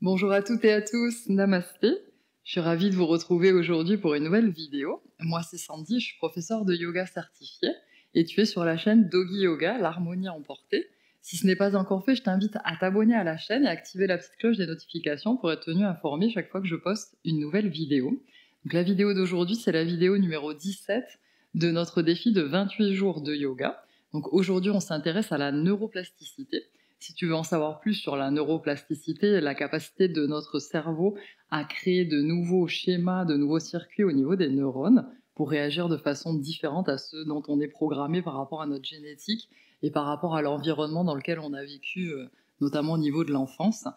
Bonjour à toutes et à tous, namasté. Je suis ravie de vous retrouver aujourd'hui pour une nouvelle vidéo. Moi c'est Sandy, je suis professeure de yoga certifiée et tu es sur la chaîne Doggy Yoga, l'harmonie emportée. Si ce n'est pas encore fait, je t'invite à t'abonner à la chaîne et à activer la petite cloche des notifications pour être tenu informé chaque fois que je poste une nouvelle vidéo. Donc la vidéo d'aujourd'hui, c'est la vidéo numéro 17 de notre défi de 28 jours de yoga. Donc aujourd'hui, on s'intéresse à la neuroplasticité. Si tu veux en savoir plus sur la neuroplasticité, la capacité de notre cerveau à créer de nouveaux schémas, de nouveaux circuits au niveau des neurones pour réagir de façon différente à ceux dont on est programmé par rapport à notre génétique et par rapport à l'environnement dans lequel on a vécu, notamment au niveau de l'enfance.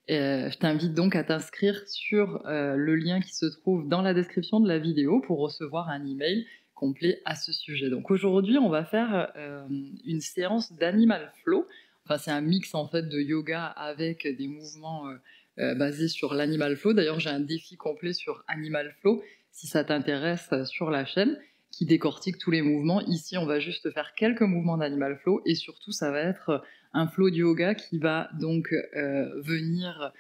Je t'invite donc à t'inscrire sur le lien qui se trouve dans la description de la vidéo pour recevoir un email complet à ce sujet. Donc aujourd'hui, on va faire une séance d'animal flow. Enfin, c'est un mix en fait de yoga avec des mouvements basés sur l'animal flow. D'ailleurs, j'ai un défi complet sur animal flow si ça t'intéresse sur la chaîne qui décortique tous les mouvements. Ici, on va juste faire quelques mouvements d'animal flow et surtout, ça va être un flow de yoga qui va donc venir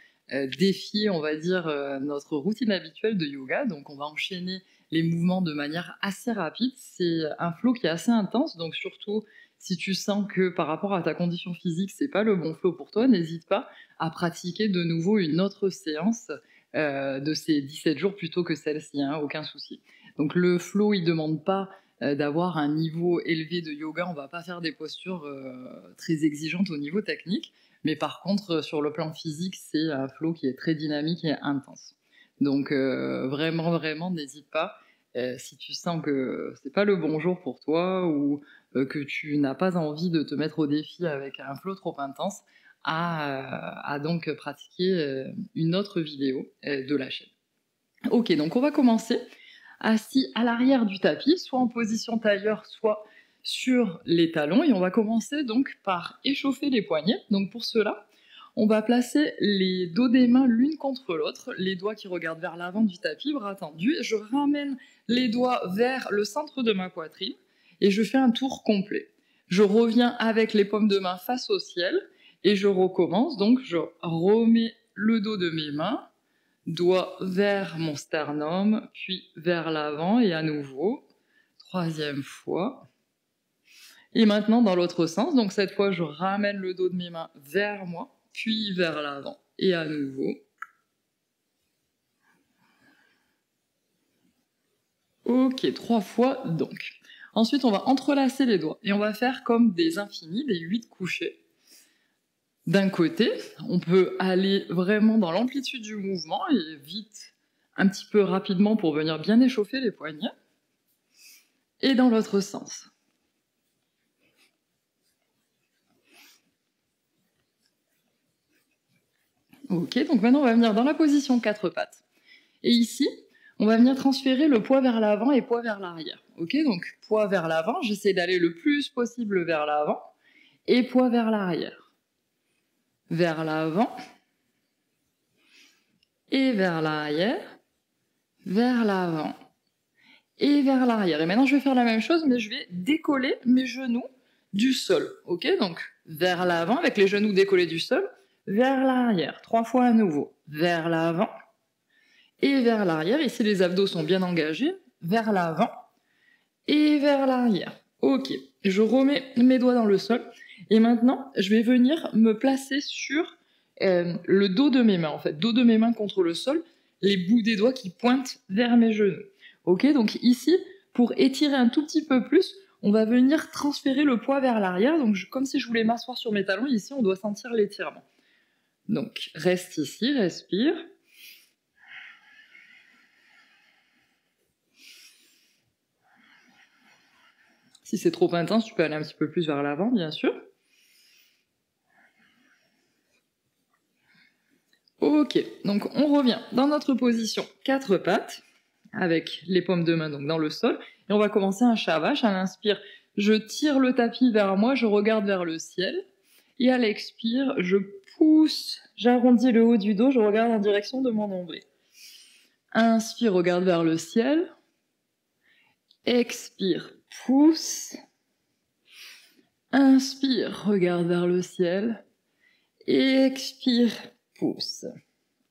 défier, on va dire, notre routine habituelle de yoga. Donc, on va enchaîner les mouvements de manière assez rapide. C'est un flow qui est assez intense, donc surtout si tu sens que par rapport à ta condition physique, c'est pas le bon flow pour toi, n'hésite pas à pratiquer de nouveau une autre séance de ces 17 jours plutôt que celle-ci, hein, aucun souci. Donc le flow, il demande pas d'avoir un niveau élevé de yoga, on va pas faire des postures très exigeantes au niveau technique, mais par contre, sur le plan physique, c'est un flow qui est très dynamique et intense. Donc vraiment, n'hésite pas si tu sens que c'est pas le bon jour pour toi ou que tu n'as pas envie de te mettre au défi avec un flow trop intense, à donc pratiquer une autre vidéo de la chaîne. Ok, donc on va commencer assis à l'arrière du tapis, soit en position tailleur, soit sur les talons, et on va commencer donc par échauffer les poignets. Donc pour cela, on va placer les dos des mains l'une contre l'autre, les doigts qui regardent vers l'avant du tapis, bras tendus, et je ramène les doigts vers le centre de ma poitrine, et je fais un tour complet. Je reviens avec les paumes de main face au ciel, et je recommence, donc je remets le dos de mes mains, doigt vers mon sternum, puis vers l'avant, et à nouveau, troisième fois. Et maintenant dans l'autre sens, donc cette fois je ramène le dos de mes mains vers moi, puis vers l'avant, et à nouveau. Ok, 3 fois donc. Ensuite on va entrelacer les doigts, et on va faire comme des infinis, des 8 couchés. D'un côté, on peut aller vraiment dans l'amplitude du mouvement, et vite, un petit peu rapidement pour venir bien échauffer les poignets. Et dans l'autre sens. Ok, donc maintenant on va venir dans la position 4 pattes. Et ici, on va venir transférer le poids vers l'avant et poids vers l'arrière. Ok, donc poids vers l'avant, j'essaie d'aller le plus possible vers l'avant, et poids vers l'arrière. Vers l'avant, et vers l'arrière, vers l'avant, et vers l'arrière. Et maintenant je vais faire la même chose, mais je vais décoller mes genoux du sol. Ok, donc vers l'avant, avec les genoux décollés du sol, vers l'arrière. 3 fois à nouveau. Vers l'avant, et vers l'arrière. Ici, les abdos sont bien engagés. Vers l'avant et vers l'arrière. Ok, je remets mes doigts dans le sol. Et maintenant, je vais venir me placer sur le dos de mes mains, en fait. Dos de mes mains contre le sol, les bouts des doigts qui pointent vers mes genoux. Ok, donc ici, pour étirer un tout petit peu plus, on va venir transférer le poids vers l'arrière. Donc, comme si je voulais m'asseoir sur mes talons, ici, on doit sentir l'étirement. Donc, reste ici, respire. Si c'est trop intense, tu peux aller un petit peu plus vers l'avant, bien sûr. Ok, donc on revient dans notre position 4 pattes, avec les paumes de main donc dans le sol, et on va commencer un shavash. À l'inspire, je tire le tapis vers moi, je regarde vers le ciel, et à l'expire, je pousse, j'arrondis le haut du dos, je regarde en direction de mon nombril. Inspire, regarde vers le ciel, expire, pousse, inspire, regarde vers le ciel, expire, pousse.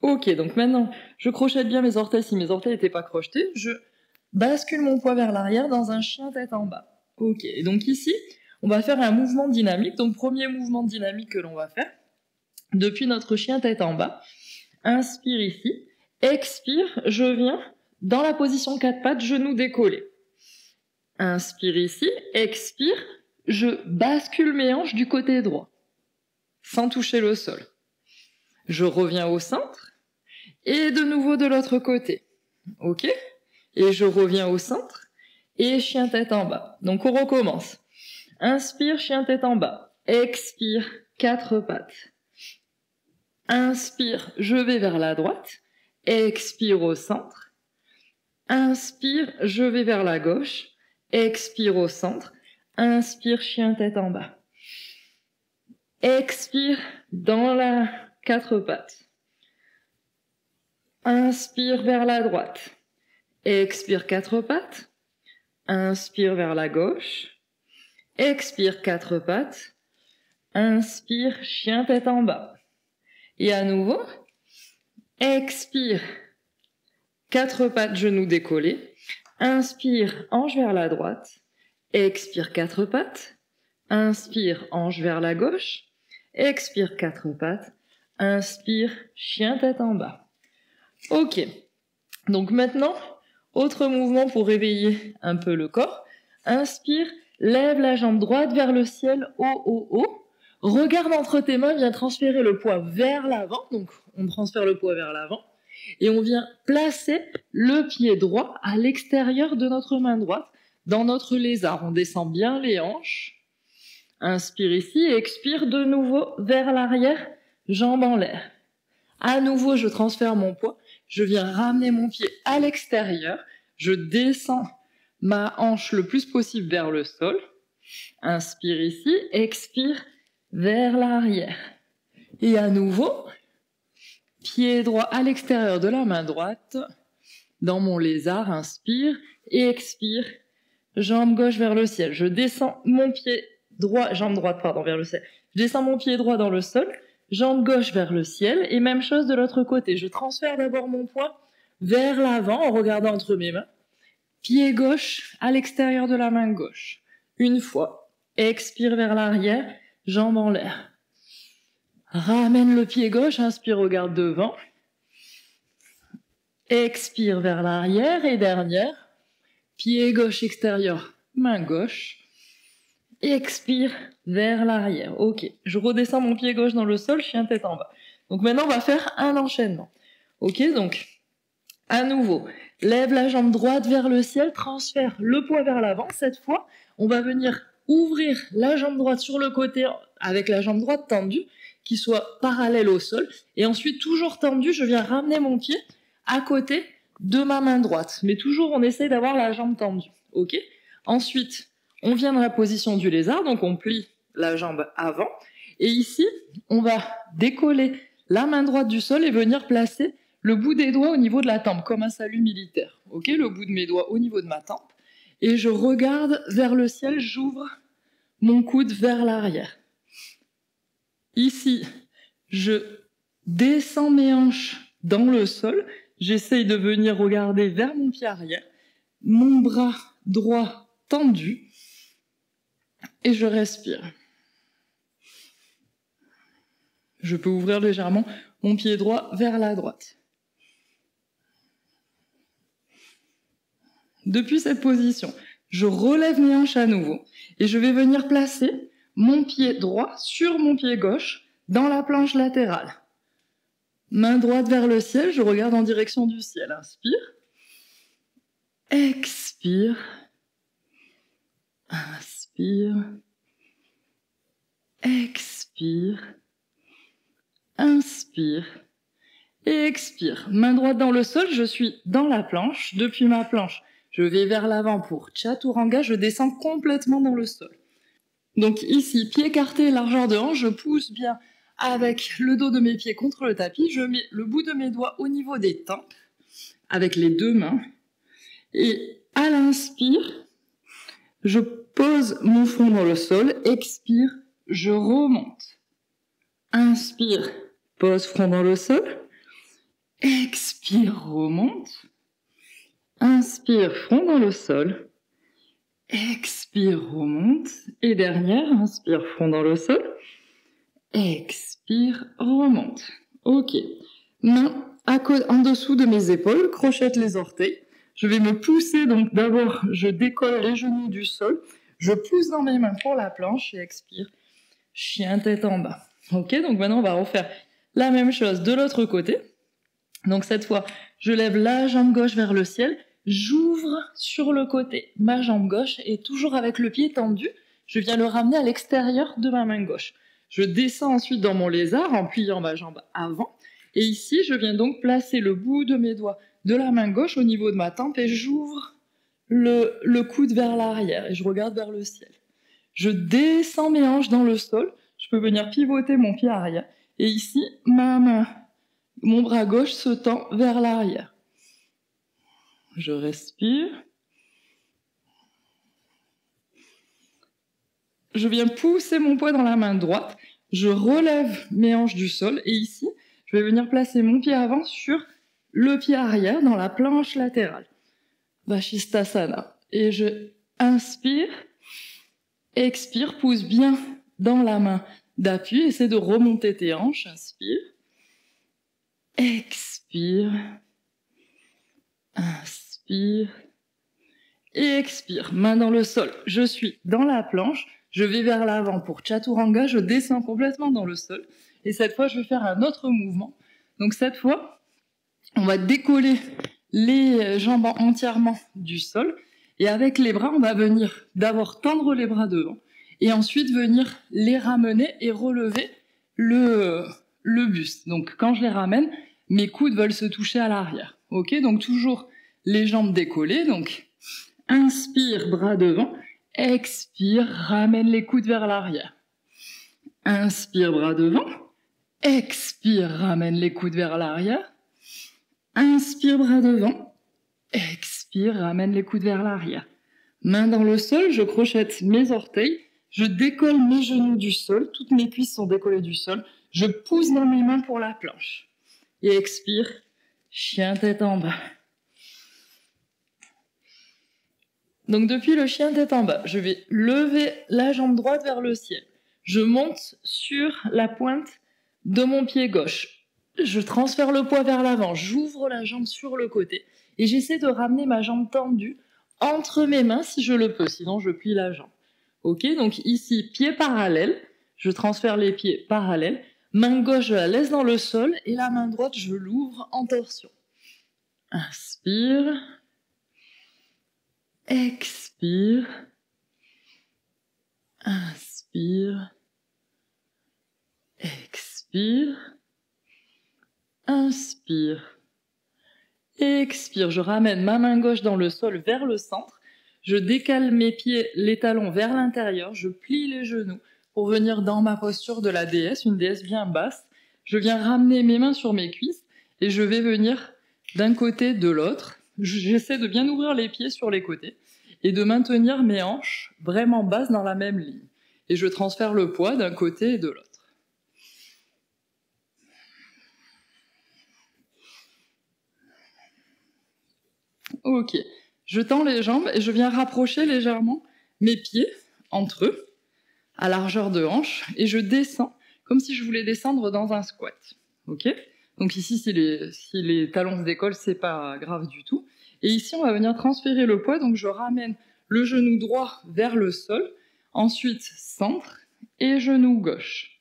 Ok, donc maintenant, je crochette bien mes orteils si mes orteils n'étaient pas crochetés. Je bascule mon poids vers l'arrière dans un chien tête en bas. Ok, et donc ici, on va faire un mouvement dynamique. Donc premier mouvement dynamique que l'on va faire, depuis notre chien tête en bas. Inspire ici, expire, je viens dans la position 4 pattes, genoux décollés. Inspire ici, expire, je bascule mes hanches du côté droit, sans toucher le sol. Je reviens au centre, et de nouveau de l'autre côté. Ok? Et je reviens au centre, et chien tête en bas. Donc on recommence. Inspire, chien tête en bas. Expire, 4 pattes. Inspire, je vais vers la droite. Expire au centre. Inspire, je vais vers la gauche. Expire au centre. Inspire, chien tête en bas. Expire dans la 4 pattes. Inspire vers la droite. Expire 4 pattes. Inspire vers la gauche. Expire 4 pattes. Inspire, chien tête en bas. Et à nouveau, expire, 4 pattes, genoux décollés. Inspire, hanche vers la droite. Expire, 4 pattes. Inspire, hanche vers la gauche. Expire, 4 pattes. Inspire, chien tête en bas. Ok. Donc maintenant, autre mouvement pour réveiller un peu le corps. Inspire, lève la jambe droite vers le ciel, haut, haut, haut. Regarde entre tes mains, viens transférer le poids vers l'avant. Donc, on transfère le poids vers l'avant. Et on vient placer le pied droit à l'extérieur de notre main droite, dans notre lézard. On descend bien les hanches. Inspire ici, expire de nouveau vers l'arrière, jambes en l'air. À nouveau, je transfère mon poids. Je viens ramener mon pied à l'extérieur. Je descends ma hanche le plus possible vers le sol. Inspire ici, expire vers l'arrière. Et à nouveau, pied droit à l'extérieur de la main droite. Dans mon lézard, inspire et expire. Jambe gauche vers le ciel. Je descends mon pied droit, jambe droite, pardon, vers le ciel. Je descends mon pied droit dans le sol. Jambe gauche vers le ciel. Et même chose de l'autre côté. Je transfère d'abord mon poids vers l'avant en regardant entre mes mains. Pied gauche à l'extérieur de la main gauche. Une fois. Expire vers l'arrière. Jambe en l'air. Ramène le pied gauche. Inspire, regarde devant. Expire vers l'arrière et dernière. Pied gauche extérieur, main gauche. Expire vers l'arrière. Ok, je redescends mon pied gauche dans le sol, chien tête en bas. Donc maintenant, on va faire un enchaînement. Ok, donc, à nouveau, lève la jambe droite vers le ciel, transfère le poids vers l'avant. Cette fois, on va venir ouvrir la jambe droite sur le côté avec la jambe droite tendue, qui soit parallèle au sol. Et ensuite, toujours tendue, je viens ramener mon pied à côté de ma main droite. Mais toujours, on essaie d'avoir la jambe tendue. Ok ? Ensuite, on vient dans la position du lézard, donc on plie la jambe avant. Et ici, on va décoller la main droite du sol et venir placer le bout des doigts au niveau de la tempe, comme un salut militaire. Ok ? Le bout de mes doigts au niveau de ma tempe. Et je regarde vers le ciel, j'ouvre mon coude vers l'arrière. Ici, je descends mes hanches dans le sol. J'essaye de venir regarder vers mon pied arrière. Mon bras droit tendu. Et je respire. Je peux ouvrir légèrement mon pied droit vers la droite. Depuis cette position, je relève mes hanches à nouveau et je vais venir placer mon pied droit sur mon pied gauche dans la planche latérale. Main droite vers le ciel, je regarde en direction du ciel. Inspire. Expire. Inspire. Expire. Inspire. Et expire. Main droite dans le sol, je suis dans la planche. Depuis ma planche, je vais vers l'avant pour Chaturanga. Je descends complètement dans le sol. Donc ici, pied écarté, largeur de hanche, je pousse bien avec le dos de mes pieds contre le tapis. Je mets le bout de mes doigts au niveau des tempes avec les deux mains. Et à l'inspire, je pose mon front dans le sol. Expire, je remonte. Inspire, pose front dans le sol. Expire, remonte. Inspire, front dans le sol. Expire, remonte. Et dernière, inspire, front dans le sol. Expire, remonte. Ok. Main en dessous de mes épaules, crochette les orteils. Je vais me pousser, donc d'abord, je décolle les genoux du sol. Je pousse dans mes mains pour la planche et expire. Chien tête en bas. Ok, donc maintenant, on va refaire la même chose de l'autre côté. Donc cette fois, je lève la jambe gauche vers le ciel. J'ouvre sur le côté ma jambe gauche et toujours avec le pied tendu, je viens le ramener à l'extérieur de ma main gauche. Je descends ensuite dans mon lézard en pliant ma jambe avant. Et ici, je viens donc placer le bout de mes doigts de la main gauche au niveau de ma tempe et j'ouvre le coude vers l'arrière et je regarde vers le ciel. Je descends mes hanches dans le sol. Je peux venir pivoter mon pied arrière. Et ici, ma main, mon bras gauche se tend vers l'arrière. Je respire. Je viens pousser mon poids dans la main droite. Je relève mes hanches du sol. Et ici, je vais venir placer mon pied avant sur le pied arrière dans la planche latérale. Vashisthasana. Et je inspire, expire, pousse bien dans la main d'appui. Essaie de remonter tes hanches. Inspire. Expire. Inspire. Et expire. Main dans le sol. Je suis dans la planche. Je vais vers l'avant pour Chaturanga. Je descends complètement dans le sol. Et cette fois, je vais faire un autre mouvement. Donc cette fois, on va décoller les jambes entièrement du sol. Et avec les bras, on va venir d'abord tendre les bras devant. Et ensuite venir les ramener et relever le buste. Donc quand je les ramène, mes coudes veulent se toucher à l'arrière. Ok, donc toujours les jambes décollées. Donc inspire, bras devant. Expire, ramène les coudes vers l'arrière. Inspire, bras devant. Expire, ramène les coudes vers l'arrière. Inspire, bras devant. Expire, ramène les coudes vers l'arrière. Main dans le sol, je crochette mes orteils. Je décolle mes genoux du sol. Toutes mes cuisses sont décollées du sol. Je pousse dans mes mains pour la planche. Et expire, chien tête en bas. Donc depuis le chien tête en bas, je vais lever la jambe droite vers le ciel. Je monte sur la pointe de mon pied gauche. Je transfère le poids vers l'avant. J'ouvre la jambe sur le côté. Et j'essaie de ramener ma jambe tendue entre mes mains si je le peux. Sinon, je plie la jambe. Ok, donc ici, pied parallèle. Je transfère les pieds parallèles. Main gauche, je la laisse dans le sol. Et la main droite, je l'ouvre en torsion. Inspire. Expire. Inspire. Expire. Inspire. Expire. Je ramène ma main gauche dans le sol vers le centre. Je décale mes pieds, les talons vers l'intérieur. Je plie les genoux pour venir dans ma posture de la déesse, une déesse bien basse. Je viens ramener mes mains sur mes cuisses et je vais venir d'un côté, de l'autre. J'essaie de bien ouvrir les pieds sur les côtés et de maintenir mes hanches vraiment basses dans la même ligne. Et je transfère le poids d'un côté et de l'autre. Ok, je tends les jambes et je viens rapprocher légèrement mes pieds entre eux, à largeur de hanche, et je descends comme si je voulais descendre dans un squat. Ok ? Donc ici, si les talons se décollent, c'est pas grave du tout. Et ici, on va venir transférer le poids, donc je ramène le genou droit vers le sol, ensuite centre et genou gauche.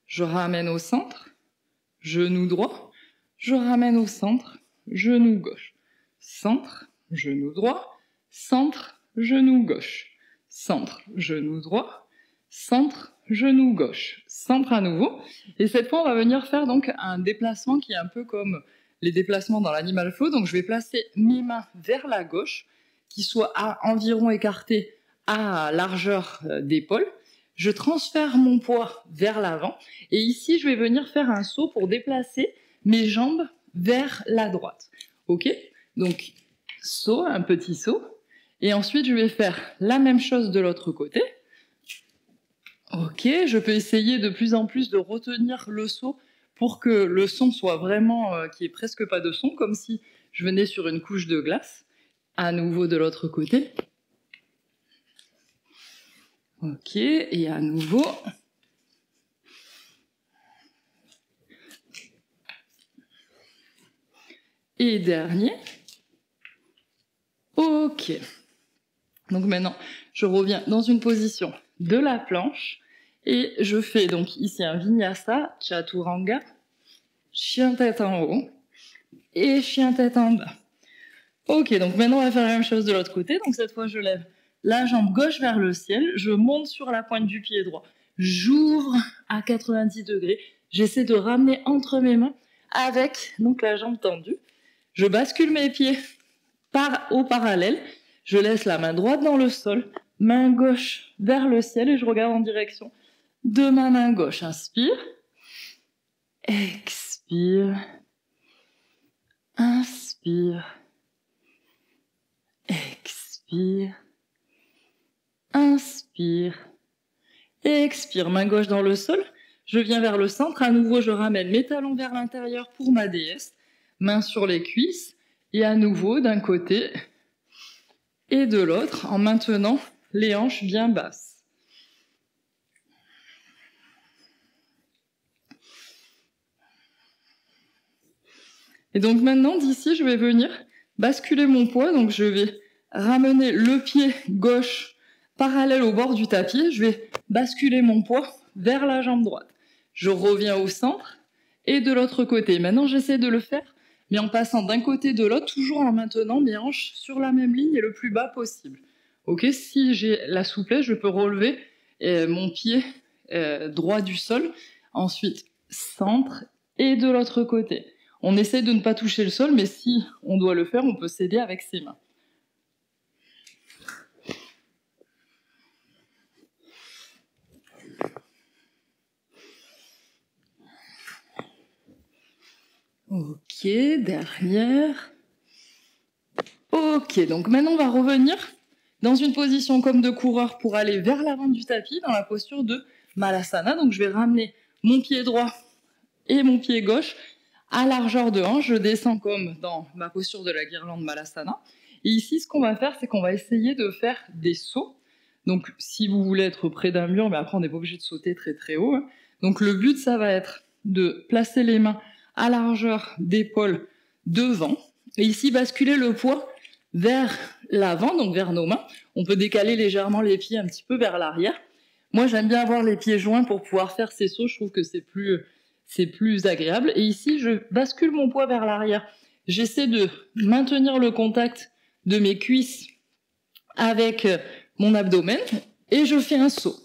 Je ramène au centre, genou droit, je ramène au centre, genou gauche. Centre, genou droit, centre, genou gauche. Centre, genou droit, centre, genou gauche. Centre à nouveau. Et cette fois, on va venir faire donc un déplacement qui est un peu comme les déplacements dans l'animal flow. Donc je vais placer mes mains vers la gauche, qui soient environ écartées à largeur d'épaule. Je transfère mon poids vers l'avant. Et ici, je vais venir faire un saut pour déplacer mes jambes vers la droite. Ok ? Donc, saut, un petit saut. Et ensuite, je vais faire la même chose de l'autre côté. Ok, je peux essayer de plus en plus de retenir le saut pour que le son soit vraiment, qu'il n'y ait presque pas de son, comme si je venais sur une couche de glace. À nouveau de l'autre côté. Ok, et à nouveau. Et dernier. Ok. Donc maintenant, je reviens dans une position de la planche et je fais donc ici un vinyasa, chaturanga, chien tête en haut et chien tête en bas. Ok, donc maintenant on va faire la même chose de l'autre côté. Donc cette fois, je lève la jambe gauche vers le ciel, je monte sur la pointe du pied droit, j'ouvre à 90 degrés, j'essaie de ramener entre mes mains avec donc la jambe tendue. Je bascule mes pieds au parallèle, je laisse la main droite dans le sol, main gauche vers le ciel et je regarde en direction de ma main gauche. Inspire, expire, inspire, expire, inspire, expire. Main gauche dans le sol, je viens vers le centre, à nouveau je ramène mes talons vers l'intérieur pour ma déesse, main sur les cuisses et à nouveau d'un côté et de l'autre en maintenant les hanches bien basses. Et donc maintenant, d'ici, je vais venir basculer mon poids. Donc je vais ramener le pied gauche parallèle au bord du tapis. Je vais basculer mon poids vers la jambe droite. Je reviens au centre et de l'autre côté. Maintenant, j'essaie de le faire, mais en passant d'un côté de l'autre, toujours en maintenant mes hanches sur la même ligne et le plus bas possible. Ok, si j'ai la souplesse, je peux relever mon pied droit du sol. Ensuite, centre et de l'autre côté. On essaie de ne pas toucher le sol, mais si on doit le faire, on peut s'aider avec ses mains. Ok, derrière. Ok, donc maintenant on va revenir dans une position comme de coureur pour aller vers l'avant du tapis, dans la posture de Malasana. Donc je vais ramener mon pied droit et mon pied gauche à largeur de hanche. Je descends comme dans ma posture de la guirlande Malasana. Et ici, ce qu'on va faire, c'est qu'on va essayer de faire des sauts. Donc, si vous voulez être près d'un mur, mais après, on n'est pas obligé de sauter très très haut. Donc, le but, ça va être de placer les mains à largeur d'épaule devant. Et ici, basculer le poids vers l'avant, donc vers nos mains. On peut décaler légèrement les pieds un petit peu vers l'arrière. Moi, j'aime bien avoir les pieds joints pour pouvoir faire ces sauts. Je trouve que c'est plus agréable. Et ici, je bascule mon poids vers l'arrière. J'essaie de maintenir le contact de mes cuisses avec mon abdomen et je fais un saut.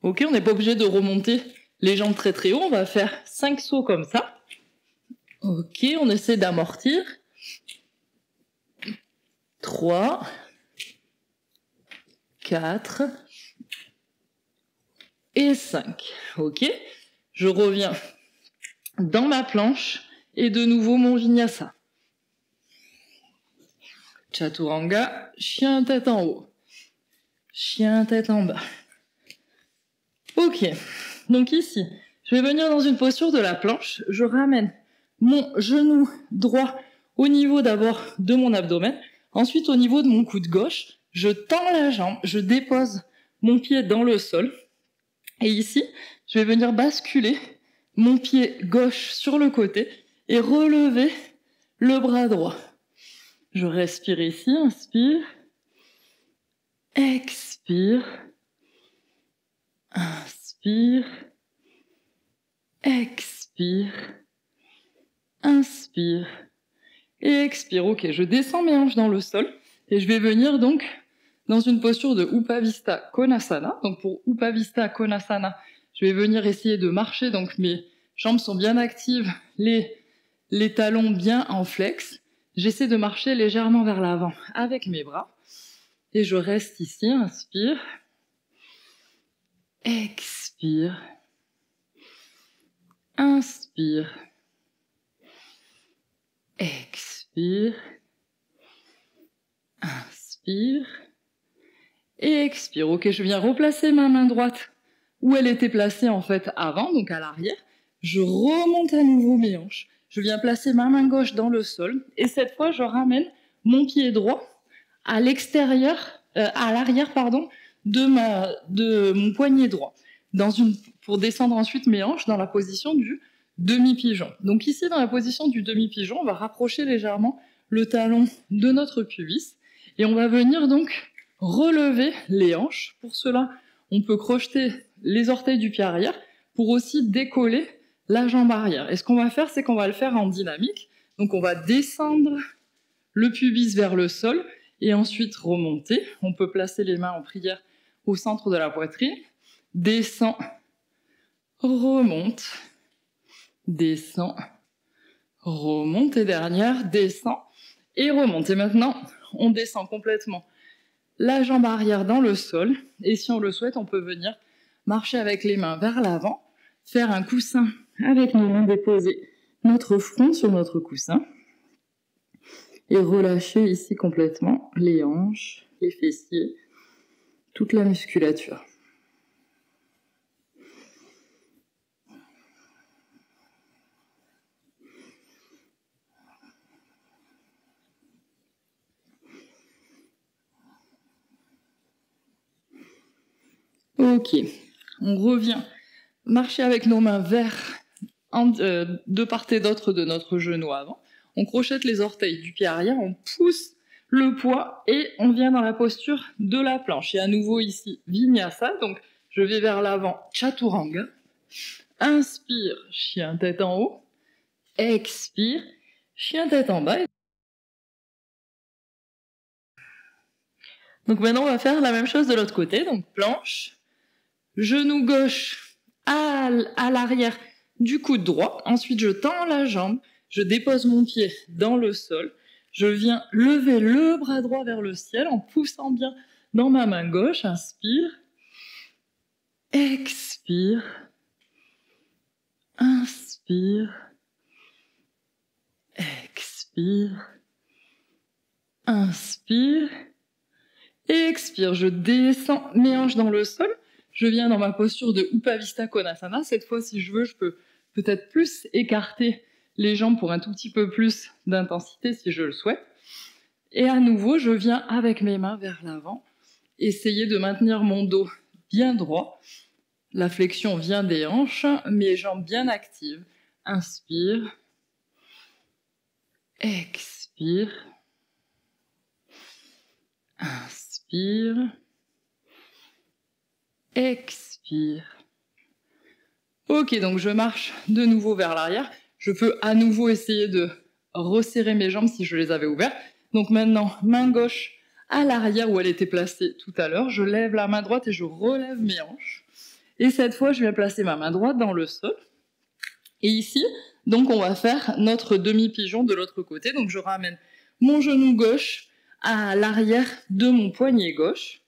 Ok, on n'est pas obligé de remonter les jambes très très haut. On va faire 5 sauts comme ça. Ok, on essaie d'amortir. 3, 4 et 5. Ok, je reviens dans ma planche et de nouveau mon vinyasa. Chaturanga, chien tête en haut, chien tête en bas. Ok, donc ici, je vais venir dans une posture de la planche, je ramène mon genou droit au niveau d'abord de mon abdomen, ensuite au niveau de mon coude gauche, je tends la jambe, je dépose mon pied dans le sol, et ici, je vais venir basculer mon pied gauche sur le côté et relever le bras droit. Je respire ici, inspire, expire, inspire, expire, inspire et expire. Ok, je descends mes hanches dans le sol et je vais venir donc dans une posture de Upavista Konasana. Donc pour Upavista Konasana, je vais venir essayer de marcher, donc mes jambes sont bien actives, les talons bien en flex. J'essaie de marcher légèrement vers l'avant avec mes bras. Et je reste ici, inspire, expire, inspire, expire, inspire, et expire. Ok, je viens replacer ma main droite où elle était placée en fait avant, donc à l'arrière. Je remonte à nouveau mes hanches. Je viens placer ma main gauche dans le sol. Et cette fois, je ramène mon pied droit à l'extérieur, à l'arrière, pardon, de mon poignet droit. Pour descendre ensuite mes hanches dans la position du demi-pigeon. Donc ici, dans la position du demi-pigeon, on va rapprocher légèrement le talon de notre pubis. Et on va venir donc relever les hanches. Pour cela, on peut crocheter les orteils du pied arrière pour aussi décoller la jambe arrière. Et ce qu'on va faire, c'est qu'on va le faire en dynamique. Donc on va descendre le pubis vers le sol et ensuite remonter. On peut placer les mains en prière au centre de la poitrine. Descend, remonte, descend, remonte et dernière, descend et remonte. Et maintenant, on descend complètement la jambe arrière dans le sol. Et si on le souhaite, on peut venir marcher avec les mains vers l'avant, faire un coussin avec nos mains, déposer notre front sur notre coussin et relâcher ici complètement les hanches, les fessiers, toute la musculature. Ok, on revient marcher avec nos mains de part et d'autre de notre genou avant. On crochette les orteils du pied arrière, on pousse le poids et on vient dans la posture de la planche. Et à nouveau ici, Vinyasa, donc je vais vers l'avant, Chaturanga. Inspire, chien tête en haut. Expire, chien tête en bas. Donc maintenant, on va faire la même chose de l'autre côté. Donc planche, genou gauche à l'arrière du coude droit. Ensuite, je tends la jambe, je dépose mon pied dans le sol. Je viens lever le bras droit vers le ciel en poussant bien dans ma main gauche. Inspire, expire, inspire, expire, inspire, et expire. Je descends mes hanches dans le sol. Je viens dans ma posture de Upavista Konasana. Cette fois, si je veux, je peux peut-être plus écarter les jambes pour un tout petit peu plus d'intensité si je le souhaite. Et à nouveau, je viens avec mes mains vers l'avant, essayer de maintenir mon dos bien droit. La flexion vient des hanches, mes jambes bien actives. Inspire, expire, inspire, expire. Ok, donc je marche de nouveau vers l'arrière. Je peux à nouveau essayer de resserrer mes jambes si je les avais ouvertes. Donc maintenant, main gauche à l'arrière où elle était placée tout à l'heure. Je lève la main droite et je relève mes hanches. Et cette fois, je viens placer ma main droite dans le sol. Et ici, donc on va faire notre demi-pigeon de l'autre côté. Donc je ramène mon genou gauche à l'arrière de mon poignet gauche.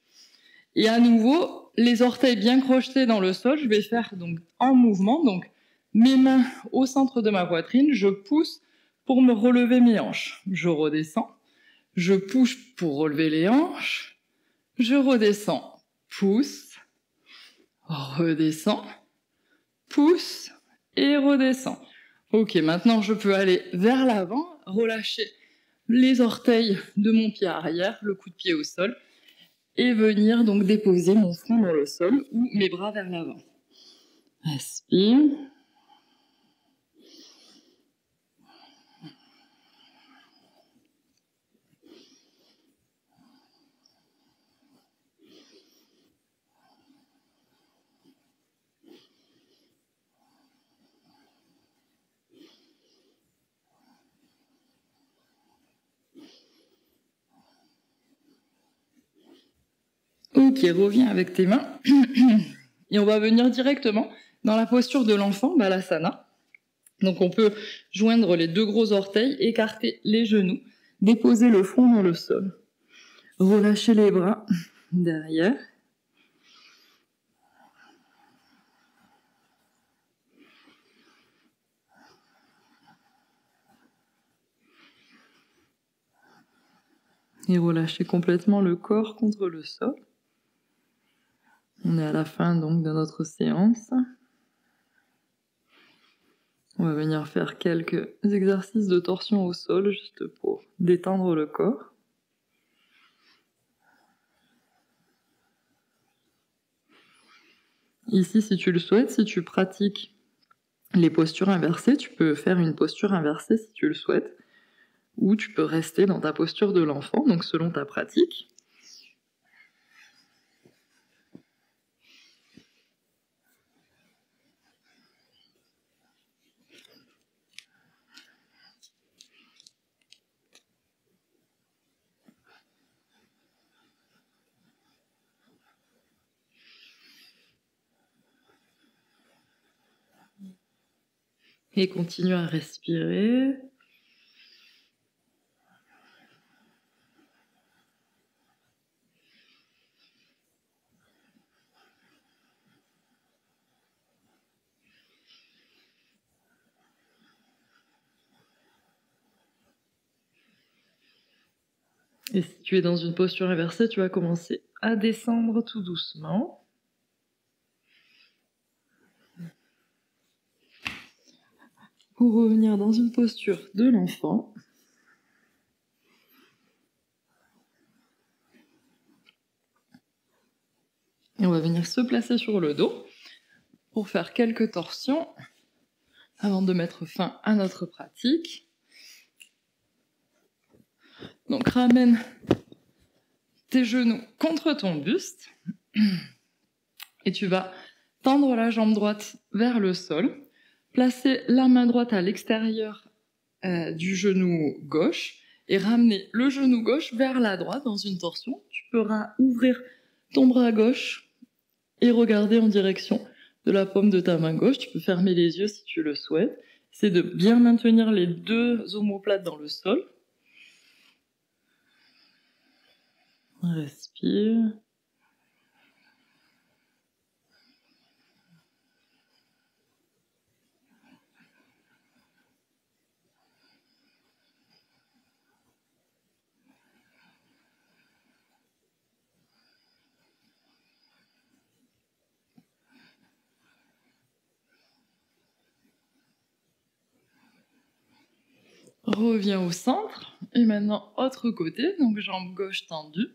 Et à nouveau, les orteils bien crochetés dans le sol, je vais faire donc en mouvement, donc mes mains au centre de ma poitrine, je pousse pour me relever mes hanches. Je redescends, je pousse pour relever les hanches, je redescends, pousse, redescends, pousse et redescends. Ok, maintenant je peux aller vers l'avant, relâcher les orteils de mon pied arrière, le coup de pied au sol, et venir donc déposer mon front dans le sol ou mes bras vers l'avant. Respire. Ok, reviens avec tes mains. Et on va venir directement dans la posture de l'enfant, Balasana. Donc on peut joindre les deux gros orteils, écarter les genoux, déposer le front dans le sol. Relâcher les bras derrière. Et relâcher complètement le corps contre le sol. On est à la fin donc de notre séance. On va venir faire quelques exercices de torsion au sol, juste pour détendre le corps. Ici, si tu le souhaites, si tu pratiques les postures inversées, tu peux faire une posture inversée si tu le souhaites, ou tu peux rester dans ta posture de l'enfant, donc selon ta pratique. Et continue à respirer. Et si tu es dans une posture inversée, tu vas commencer à descendre tout doucement. Pour revenir dans une posture de l'enfant. Et on va venir se placer sur le dos pour faire quelques torsions avant de mettre fin à notre pratique. Donc ramène tes genoux contre ton buste et tu vas tendre la jambe droite vers le sol, placer la main droite à l'extérieur du genou gauche et ramener le genou gauche vers la droite dans une torsion. Tu pourras ouvrir ton bras gauche et regarder en direction de la paume de ta main gauche. Tu peux fermer les yeux si tu le souhaites. C'est de bien maintenir les deux omoplates dans le sol. Respire. Reviens au centre. Et maintenant, autre côté. Donc, jambe gauche tendue.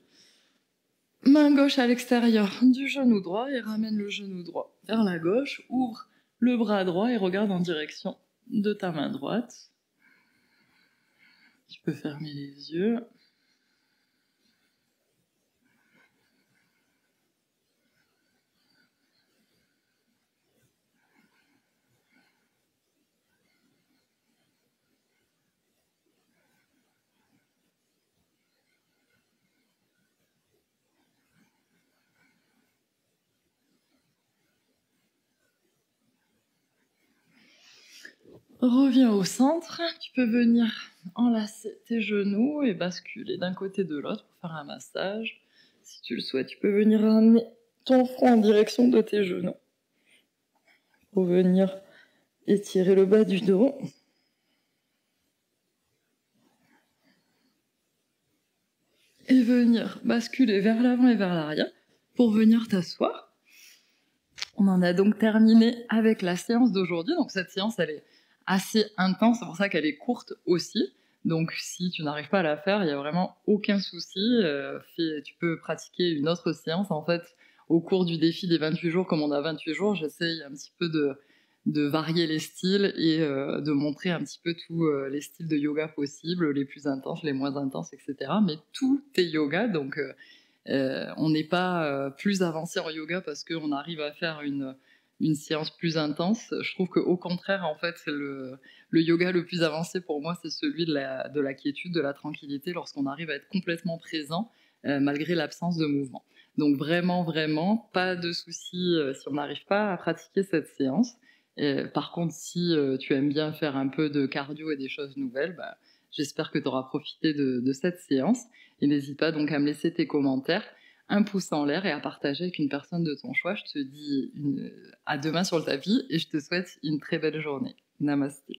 Main gauche à l'extérieur du genou droit et ramène le genou droit vers la gauche. Ouvre le bras droit et regarde en direction de ta main droite. Tu peux fermer les yeux. Reviens au centre. Tu peux venir enlacer tes genoux et basculer d'un côté de l'autre pour faire un massage. Si tu le souhaites, tu peux venir ramener ton front en direction de tes genoux. Pour venir étirer le bas du dos. Et venir basculer vers l'avant et vers l'arrière pour venir t'asseoir. On en a donc terminé avec la séance d'aujourd'hui. Donc cette séance, elle est assez intense, c'est pour ça qu'elle est courte aussi. Donc si tu n'arrives pas à la faire, il n'y a vraiment aucun souci. Tu peux pratiquer une autre séance. En fait, au cours du défi des 28 jours, comme on a 28 jours, j'essaye un petit peu de varier les styles et de montrer un petit peu tous les styles de yoga possibles, les plus intenses, les moins intenses, etc. Mais tout est yoga, donc on n'est pas plus avancé en yoga parce qu'on arrive à faire une séance plus intense. Je trouve qu'au contraire, en fait, le yoga le plus avancé pour moi, c'est celui de la quiétude, de la tranquillité, lorsqu'on arrive à être complètement présent malgré l'absence de mouvement. Donc vraiment, vraiment, pas de souci si on n'arrive pas à pratiquer cette séance. Par contre, si tu aimes bien faire un peu de cardio et des choses nouvelles, bah, j'espère que tu auras profité de cette séance. Et n'hésite pas donc à me laisser tes commentaires, un pouce en l'air et à partager avec une personne de ton choix. Je te dis à demain sur le tapis et je te souhaite une très belle journée. Namaste.